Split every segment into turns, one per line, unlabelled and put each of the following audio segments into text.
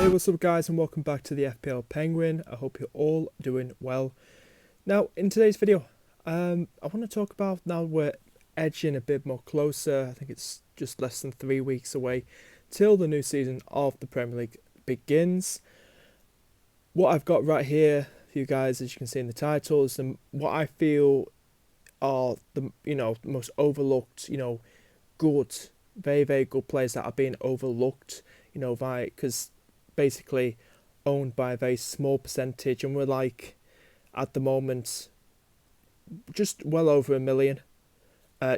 Hey, what's up guys, and welcome back to the FPL Penguin. I hope you're all doing well. Now, in today's video, I want to talk about, now we're edging a bit more closer. I think it's just less than 3 weeks away till the new season of the Premier League begins. What I've got right here for you guys, as you can see in the title, is what I feel are the most overlooked, good, very, very good players that are being overlooked, because basically owned by a very small percentage, and we're like, at the moment, just well over 1 million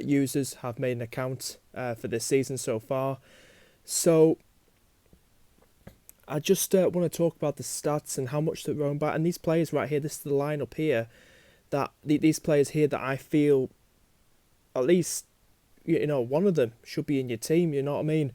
users have made an account for this season so far. So I just want to talk about the stats and how much they're owned by, and these players right here, this is the lineup here, that these players here that I feel at least one of them should be in your team, you know what I mean,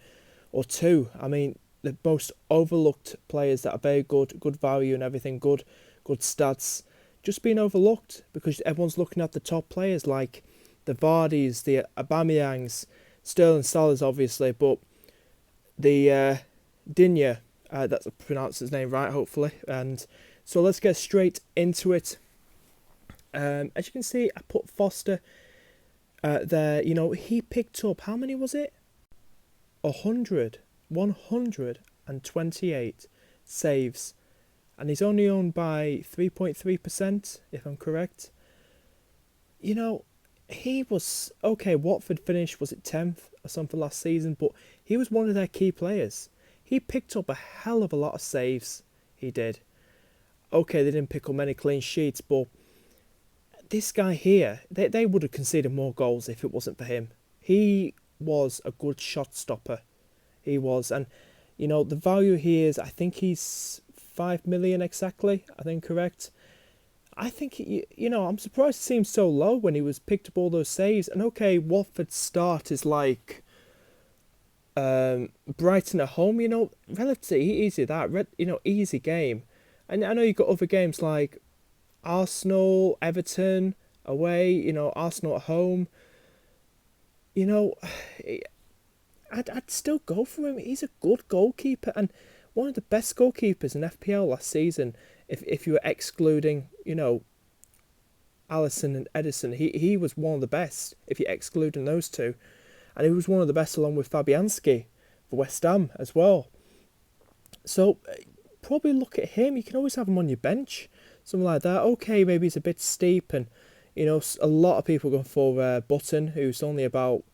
or two. I mean, the most overlooked players that are very good value and everything, good stats, just being overlooked because everyone's looking at the top players like the Vardys, the Aubameyangs, Sterling Salahs obviously, but the Digne, that's pronounced his name right hopefully. And so let's get straight into it. As you can see, I put Foster there. He picked up, how many was it? 128 saves, and he's only owned by 3.3%, if I'm correct. He was okay. Watford finished, was it 10th or something last season, but he was one of their key players. He picked up a hell of a lot of saves. He did. Okay, they didn't pick up many clean sheets, but this guy here, they would have conceded more goals if it wasn't for him. He was a good shot stopper. He was. And the value here is, I think he's 5 million exactly, I think, correct. I think I'm surprised it seems so low when he was picked up all those saves. And okay, Watford's start is like Brighton at home, relatively easy, that easy game. And I know you've got other games like Arsenal, Everton away, Arsenal at home. I'd still go for him. He's a good goalkeeper and one of the best goalkeepers in FPL last season. If you were excluding, Alisson and Edison, he was one of the best if you're excluding those two. And he was one of the best along with Fabianski for West Ham as well. So probably look at him. You can always have him on your bench, something like that. Okay, maybe he's a bit steep, and a lot of people go for Button, who's only about,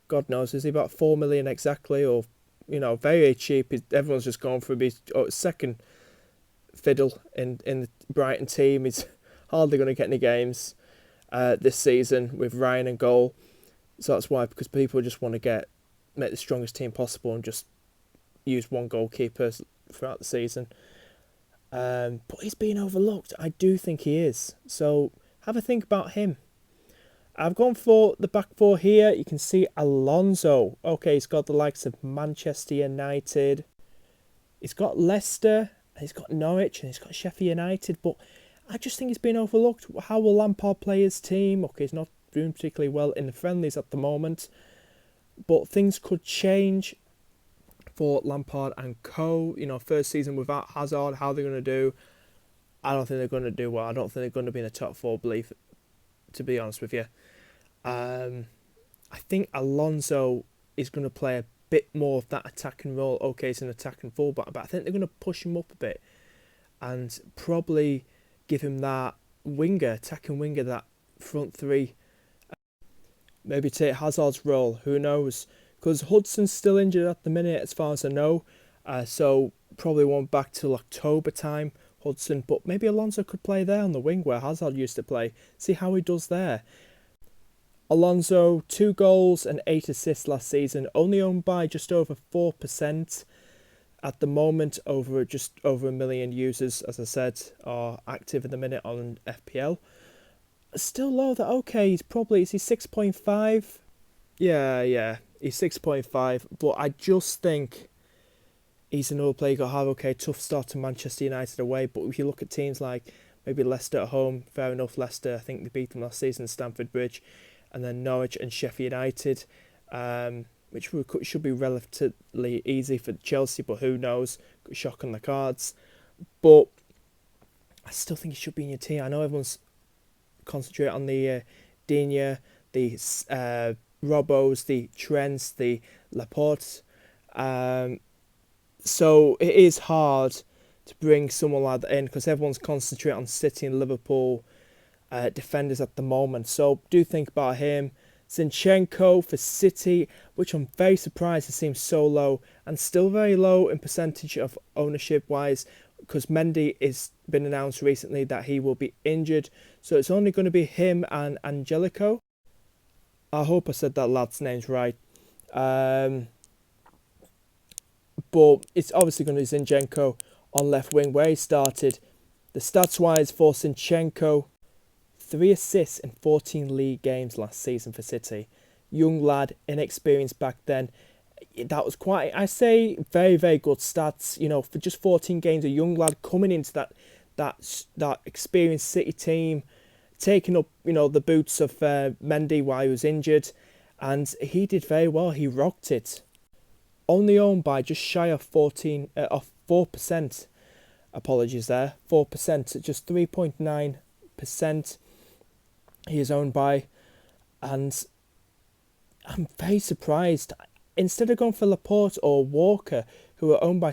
God knows, is he about 4 million exactly, or very cheap. Everyone's just going for his second fiddle in the Brighton team. He's hardly going to get any games this season with Ryan and goal. So that's why, because people just want to make the strongest team possible and just use one goalkeeper throughout the season. But he's being overlooked. I do think he is. So have a think about him. I've gone for the back four here. You can see Alonso. Okay, he's got the likes of Manchester United. He's got Leicester. He's got Norwich. And he's got Sheffield United. But I just think he's been overlooked. How will Lampard play his team? Okay, he's not doing particularly well in the friendlies at the moment. But things could change for Lampard and co. First season without Hazard, how they're going to do. I don't think they're going to do well. I don't think they're going to be in the top four, to be honest with you. I think Alonso is going to play a bit more of that attacking role. Okay, it's an attacking fullback, but I think they're going to push him up a bit and probably give him that attacking winger, that front three. Maybe take Hazard's role, who knows? Because Hudson's still injured at the minute, as far as I know. So probably won't back till October time, Hudson. But maybe Alonso could play there on the wing where Hazard used to play. See how he does there. Alonso, 2 goals and 8 assists last season. Only owned by just over 4% at the moment. Just over 1 million users, as I said, are active at the minute on FPL. Still low. That okay? Is he 6.5? Yeah. He's 6.5, but I just think he's another player you got to have. Okay, tough start to Manchester United away, but if you look at teams like maybe Leicester at home, fair enough. Leicester, I think they beat them last season at Stamford Bridge, and then Norwich and Sheffield United. which should be relatively easy for Chelsea, but who knows? shock on the cards. But I still think he should be in your team. I know everyone's concentrating on the Digne, the Robos, the Trents, the Laporte. So it is hard to bring someone like that in because everyone's concentrating on City and Liverpool defenders at the moment. So do think about him. Zinchenko for City, which I'm very surprised it seems so low and still very low in percentage of ownership wise because Mendy has been announced recently that he will be injured. So it's only going to be him and Angelico. I hope I said that lad's name's right. But it's obviously going to be Zinchenko on left wing where he started. The stats wise for Zinchenko, 3 assists in 14 league games last season for City. Young lad, inexperienced back then. That was quite, I say, very, very good stats. You know, for just 14 games, a young lad coming into that experienced City team, taking up, you know, the boots of Mendy while he was injured. And he did very well. He rocked it. Only owned by just shy of 4%. Apologies there. 4%, just 3.9%. He is owned by, and I'm very surprised. Instead of going for Laporte or Walker, who were owned by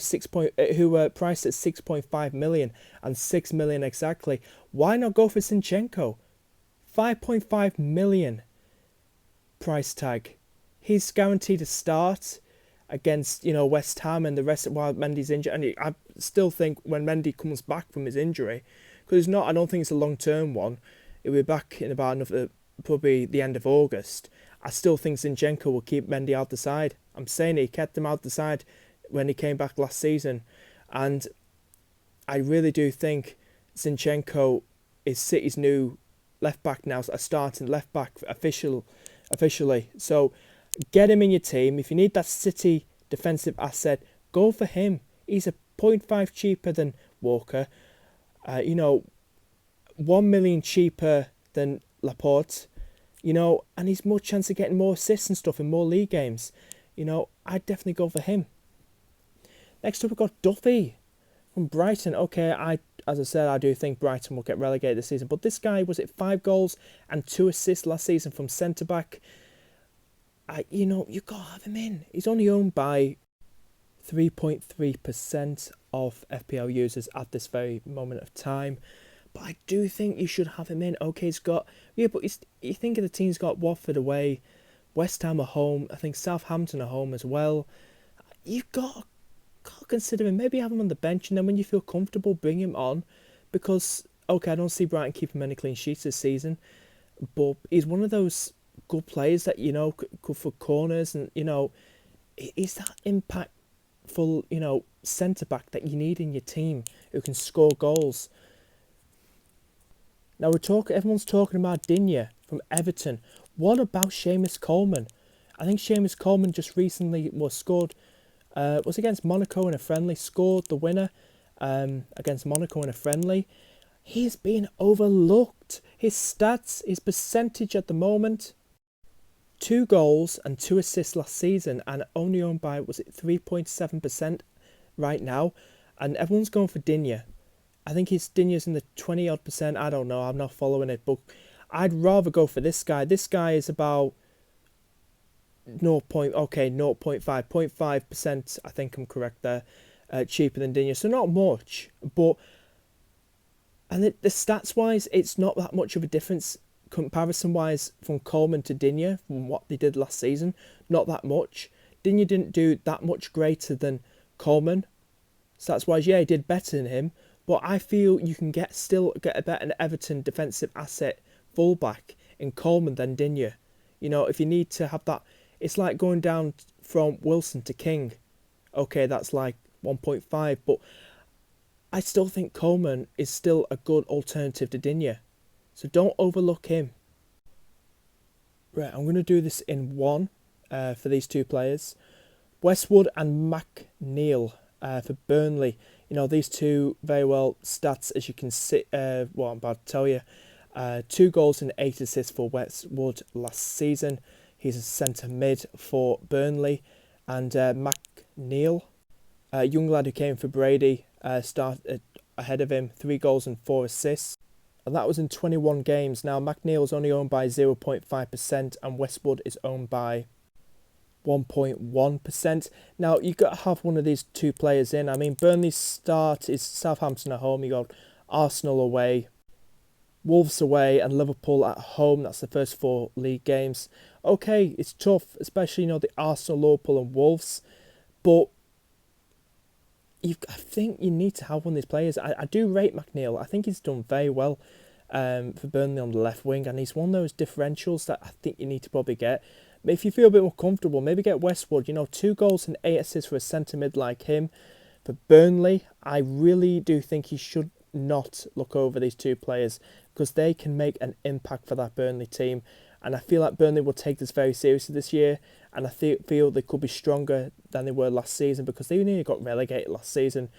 who were priced at 6.5 million and 6 million exactly, why not go for Zinchenko? 5.5 million price tag. He's guaranteed a start against, you know, West Ham and the rest of while Mendy's injured. And I still think when Mendy comes back from his injury, because I don't think it's a long-term one. He'll be back in about another, probably the end of August. I still think Zinchenko will keep Mendy out the side. I'm saying he kept him out the side when he came back last season. And I really do think Zinchenko is City's new left-back now, a starting left-back officially. So get him in your team. If you need that City defensive asset, go for him. He's a 0.5 cheaper than Walker. 1 million cheaper than Laporte, and he's more chance of getting more assists and stuff in more league games. I'd definitely go for him. Next up, we've got Duffy from Brighton. Okay, as I said, I do think Brighton will get relegated this season, but this guy, was it 5 goals and 2 assists last season from centre-back? You got to have him in. He's only owned by 3.3% of FPL users at this very moment of time. But I do think you should have him in. Okay, you think of the team's got Watford away, West Ham at home, I think Southampton at home as well. You've got to consider him. Maybe have him on the bench, and then when you feel comfortable, bring him on. Because, okay, I don't see Brighton keeping many clean sheets this season, but he's one of those good players that, good for corners, and, he's that impactful, centre-back that you need in your team who can score goals. Now everyone's talking about Digne from Everton. What about Seamus Coleman? I think Seamus Coleman just recently scored, was against Monaco in a friendly, scored the winner against Monaco in a friendly. He's been overlooked. His stats, his percentage at the moment, 2 goals and 2 assists last season, and only owned by, 3.7% right now. And everyone's going for Digne. I think Digne's in the 20-odd%. I don't know. I'm not following it. But I'd rather go for this guy. This guy is about 0.5%. I think I'm correct there. Cheaper than Digne. So not much. But and the stats-wise, it's not that much of a difference comparison-wise from Coleman to Digne from what they did last season. Not that much. Digne didn't do that much greater than Coleman. Stats-wise, yeah, he did better than him. But I feel you can still get a better Everton defensive asset fullback in Coleman than Digne. If you need to have that, it's like going down from Wilson to King. Okay, that's like 1.5, but I still think Coleman is still a good alternative to Digne. So don't overlook him. Right, I'm going to do this in one for these two players. Westwood and McNeil for Burnley. These two very well stats, as you can see, what I'm about to tell you. 2 goals and 8 assists for Westwood last season. He's a centre mid for Burnley. And McNeil, Young lad who came for Brady started ahead of him, 3 goals and 4 assists. And that was in 21 games. Now, McNeil is only owned by 0.5% and Westwood is owned by 1.1%. Now, you've got to have one of these two players in. I mean, Burnley's start is Southampton at home. You got Arsenal away, Wolves away, and Liverpool at home. That's the first 4 league games. Okay, it's tough, especially, the Arsenal, Liverpool and Wolves. But I think you need to have one of these players. I do rate McNeil. I think he's done very well for Burnley on the left wing, and he's one of those differentials that I think you need to probably get. But if you feel a bit more comfortable, maybe get Westwood. 2 goals and 8 assists for a centre mid like him. For Burnley, I really do think he should not look over these 2 players because they can make an impact for that Burnley team. And I feel like Burnley will take this very seriously this year. And I feel they could be stronger than they were last season because they nearly got relegated last season.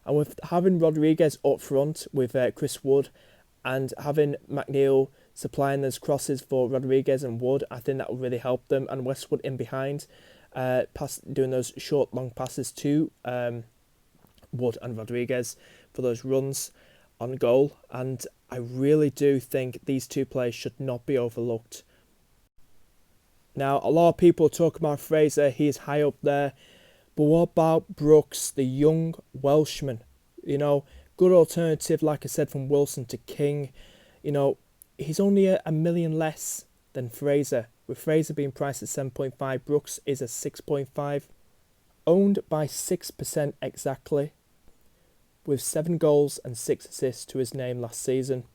And with having Rodriguez up front with Chris Wood and having McNeil supplying those crosses for Rodriguez and Wood, I think that will really help them. And Westwood in behind, doing those short, long passes to Wood and Rodriguez for those runs on goal. And I really do think these 2 players should not be overlooked. Now, a lot of people talk about Fraser. He is high up there. But what about Brooks, the young Welshman? Good alternative, like I said, from Wilson to King. He's only a million less than Fraser. With Fraser being priced at 7.5, Brooks is a 6.5. Owned by 6% exactly, with 7 goals and 6 assists to his name last season.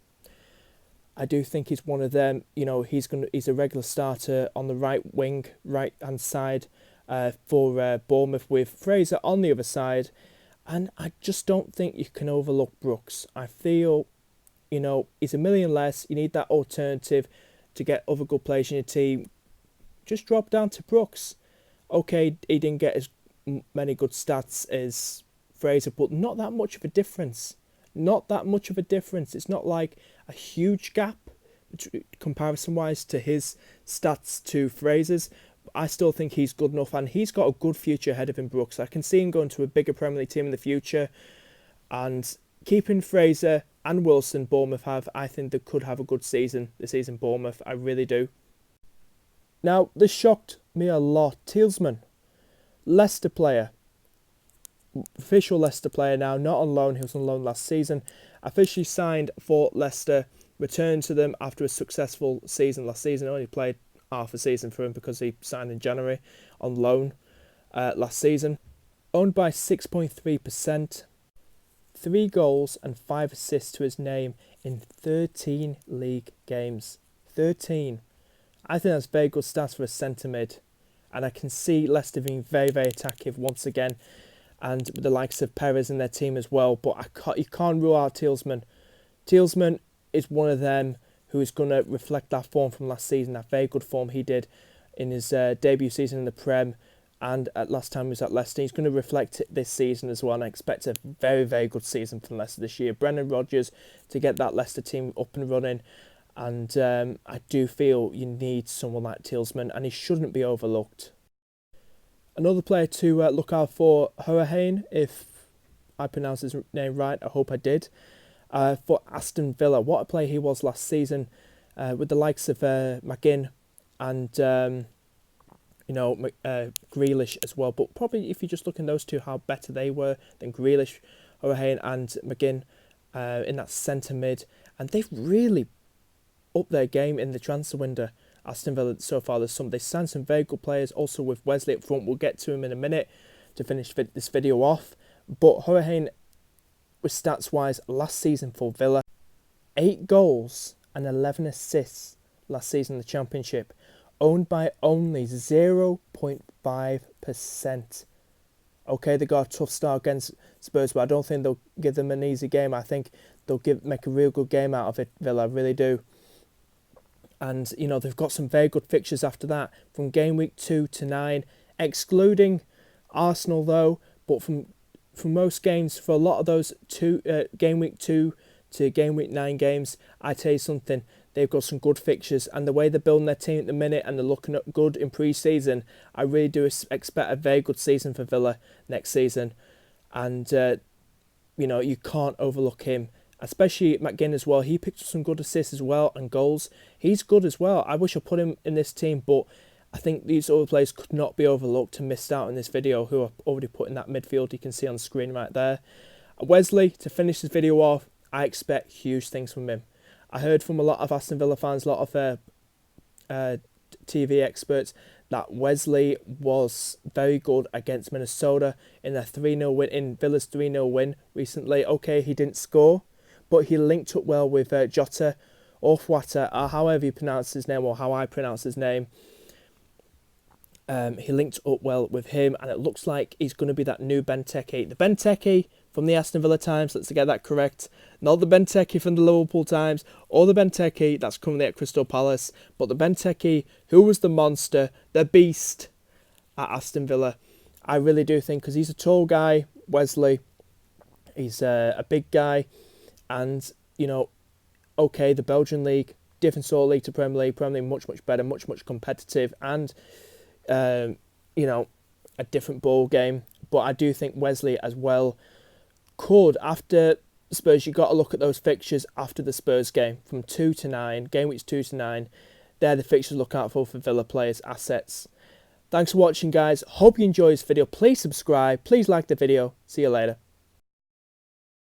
I do think he's one of them. He's a regular starter on the right hand side for Bournemouth with Fraser on the other side. And I just don't think you can overlook Brooks. I feel, he's a million less. You need that alternative to get other good players in your team. Just drop down to Brooks. Okay, he didn't get as many good stats as Fraser, but not that much of a difference. Not that much of a difference. It's not like a huge gap comparison-wise to his stats to Fraser's. I still think he's good enough, and he's got a good future ahead of him, Brooks. I can see him going to a bigger Premier League team in the future, and keeping Fraser and Wilson, Bournemouth have, I think they could have a good season this season, Bournemouth. I really do. Now, this shocked me a lot. Tielemans, Leicester player. Official Leicester player now, not on loan. He was on loan last season. Officially signed for Leicester. Returned to them after a successful season last season. Only played half a season for him because he signed in January on loan last season. Owned by 6.3%. 3 goals and 5 assists to his name in 13 league games. 13. I think that's very good stats for a centre mid. And I can see Leicester being very, very attackive once again. And with the likes of Perez in their team as well. But you can't rule out Tielemans. Tielemans is one of them who is going to reflect that form from last season, that very good form he did in his debut season in the Prem and at last time he was at Leicester. He's going to reflect it this season as well, and I expect a very, very good season from Leicester this year. Brendan Rodgers to get that Leicester team up and running, and I do feel you need someone like Tielemans, and he shouldn't be overlooked. Another player to look out for, Hourihane, if I pronounced his name right. I hope I did. For Aston Villa, what a player he was last season with the likes of McGinn and Grealish as well. But probably if you just look in those two, how better they were than Grealish, Hourihane and McGinn in that centre mid. And they've really upped their game in the transfer window. Aston Villa so far, they signed some very good players. Also with Wesley up front, we'll get to him in a minute to finish this video off. But Hourihane, with stats wise, last season for Villa, 8 goals and 11 assists last season in the Championship, owned by only 0.5%. Okay, they got a tough start against Spurs, but I don't think they'll give them an easy game. I think they'll make a real good game out of it, Villa, I really do. And, they've got some very good fixtures after that, from game week 2 to 9, excluding Arsenal, though. But from most games, for a lot of those game week 2 to game week 9 games, I tell you something, they've got some good fixtures. And the way they're building their team at the minute, and they're looking good in pre-season, I really do expect a very good season for Villa next season. and you know, you can't overlook him. Especially McGinn as well. He picked up some good assists as well and goals. He's good as well. I wish I put him in this team, but I think these other players could not be overlooked and missed out in this video, who I've already put in that midfield you can see on the screen right there. Wesley, to finish this video off, I expect huge things from him. I heard from a lot of Aston Villa fans, a lot of TV experts, that Wesley was very good against Minnesota in their 3-0 win, in Villa's 3-0 win recently. Okay, he didn't score, but he linked up well with Jota or Fwata, or however you pronounce his name, or how I pronounce his name. He linked up well with him, and it looks like he's going to be that new Benteke. The Benteke from the Aston Villa times, let's get that correct. Not the Benteke from the Liverpool times, or the Benteke that's currently at Crystal Palace, but the Benteke who was the monster, the beast at Aston Villa. I really do think, because he's a tall guy, Wesley, he's a big guy, and, you know, okay, the Belgian league, different sort of league to Premier League, much better, much competitive, and you know, a different ball game. But I do think Wesley as well could, after Spurs, you got to look at those fixtures after the Spurs game, from 2 to 9, game weeks 2 to 9. They're the fixtures to look out for Villa players' assets. Thanks for watching, guys. Hope you enjoyed this video. Please subscribe. Please like the video. See you later.